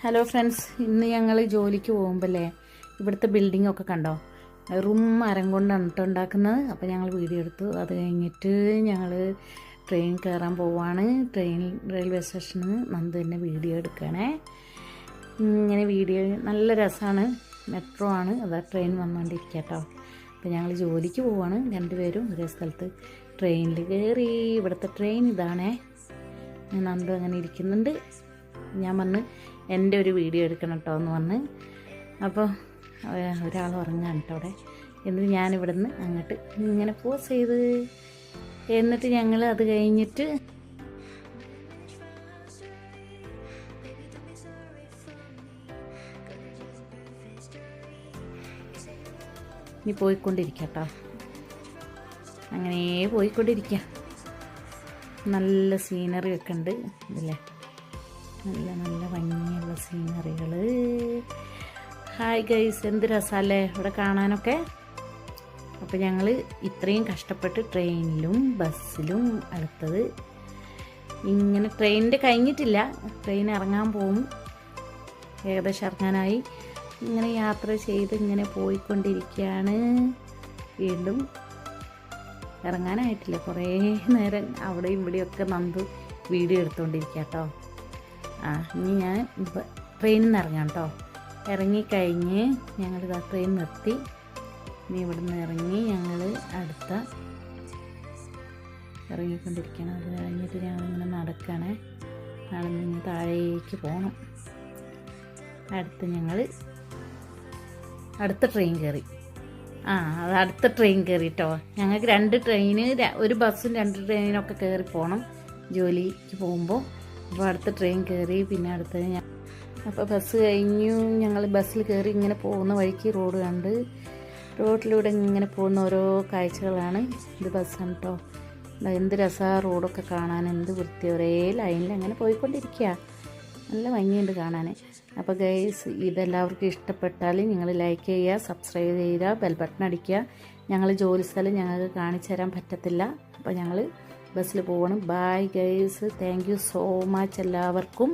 Hello friends, ഇന്ന് ഞങ്ങൾ ജോലിക്ക് പോകുമ്പോഴല്ലേ ഇവിടുത്തെ ബിൽഡിംഗ് ഒക്കെ കണ്ടോ? മരം കൊണ്ടാണ് കേട്ടോ ഉണ്ടാക്കുന്നത്. അപ്പോൾ ഞങ്ങൾ വീഡിയോ എടുത്തു. അത് കഴിഞ്ഞിട്ട് ഞങ്ങൾ ട്രെയിൻ കയറാൻ പോവാണ്. റെയിൽവേ സ്റ്റേഷനിൽ നിന്ന് നന്ദു തന്നെ വീഡിയോ എടുക്കണേ. ഇങ്ങനെ വീഡിയോ നല്ല രസമാണ്. മെട്രോ ആണ്, അതാ ട്രെയിൻ വന്നുകൊണ്ടിരിക്കുക കേട്ടോ. അപ്പോൾ ഞങ്ങൾ ജോലിക്ക് പോവാണ്. രണ്ടുപേരും ഒരേ സ്ഥലത്ത് ട്രെയിനിൽ കയറി. ഇവിടുത്തെ ട്രെയിൻ ഇതാണേ. നന്ദു അങ്ങനെ ഇരിക്കുന്നുണ്ട്. ഞാൻ വന്ന് എൻ്റെ ഒരു വീഡിയോ എടുക്കണം കേട്ടോ എന്ന് പറഞ്ഞ്. അപ്പോൾ ഒരാൾ ഉറങ്ങാൻ കേട്ടോ അവിടെ. എന്നിട്ട് ഞാനിവിടെ നിന്ന് അങ്ങോട്ട് ഇങ്ങനെ പോസ് ചെയ്ത്, എന്നിട്ട് ഞങ്ങൾ അത് കഴിഞ്ഞിട്ട് ഇനി പോയിക്കൊണ്ടിരിക്കുക കേട്ടോ. അങ്ങനെ പോയിക്കൊണ്ടിരിക്കുക. നല്ല സീനറി ഒക്കെ ഉണ്ട് ഇതല്ലേ, നല്ല നല്ല ഭംഗിയുള്ള സീനറികൾ. ഹായ് ഗൈസ്, എന്ത് രസമല്ലേ ഇവിടെ കാണാനൊക്കെ. അപ്പോൾ ഞങ്ങൾ ഇത്രയും കഷ്ടപ്പെട്ട് ട്രെയിനിലും ബസ്സിലും അടുത്തത് ഇങ്ങനെ ട്രെയിനിൻ്റെ കഴിഞ്ഞിട്ടില്ല, ട്രെയിൻ ഇറങ്ങാൻ പോകും, ഏകദേശം ഇറങ്ങാനായി. ഇങ്ങനെ യാത്ര ചെയ്ത് ഇങ്ങനെ പോയിക്കൊണ്ടിരിക്കുകയാണ്. വീണ്ടും ഇറങ്ങാനായിട്ടില്ല, കുറേ നേരം അവിടെയും ഇവിടെയൊക്കെ നന്ദു വീഡിയോ എടുത്തുകൊണ്ടിരിക്കുക കേട്ടോ. ഇനി ഞാൻ ട്രെയിനിൽ നിന്ന് ഇറങ്ങാം കേട്ടോ. ഇറങ്ങിക്കഴിഞ്ഞ് ഞങ്ങളിതാ ട്രെയിൻ നിർത്തി. ഇനി ഇവിടെ നിന്ന് ഇറങ്ങി ഞങ്ങൾ അടുത്ത ഇറങ്ങിക്കൊണ്ടിരിക്കണം. അത് കഴിഞ്ഞിട്ട് ഞങ്ങളിങ്ങനെ നടക്കണേ. നടന്ന് താഴേക്ക് പോകണം. ഞങ്ങൾ അടുത്ത ട്രെയിൻ കയറി. അത് അടുത്ത ട്രെയിൻ കയറി കേട്ടോ. ഞങ്ങൾക്ക് 2 ട്രെയിന്, ഒരു ബസ്സും 2 ട്രെയിനൊക്കെ കയറി പോകണം ജോലിക്ക് പോകുമ്പോൾ. അപ്പോൾ അടുത്ത ട്രെയിൻ കയറി. പിന്നെ അടുത്തത് അപ്പോൾ ബസ് കഴിഞ്ഞു. ഞങ്ങൾ ബസ്സിൽ കയറി ഇങ്ങനെ പോകുന്ന വഴിക്ക് റോഡ് കണ്ട്, റോഡിലൂടെ ഇങ്ങനെ പോകുന്ന ഓരോ കാഴ്ചകളാണ്. ഇത് ബസ്സാണ് കേട്ടോ. എന്ത് രസമാണ് റോഡൊക്കെ കാണാൻ, എന്ത് വൃത്തി. ഒരേ ലൈനിൽ അങ്ങനെ പോയിക്കൊണ്ടിരിക്കുക. നല്ല ഭംഗിയുണ്ട് കാണാൻ. അപ്പോൾ ഗൈസ്, ഇതെല്ലാവർക്കും ഇഷ്ടപ്പെട്ടാൽ നിങ്ങൾ ലൈക്ക് ചെയ്യുക, സബ്സ്ക്രൈബ് ചെയ്യുക, ബെൽ ബട്ടൺ അടിക്കുക. ഞങ്ങൾ ജോലി സ്ഥലം ഞങ്ങൾക്ക് കാണിച്ചു തരാൻ പറ്റത്തില്ല. അപ്പോൾ ഞങ്ങൾ ബസ്സിൽ പോകണം. Bye guys, thank you so much എല്ലാവർക്കും.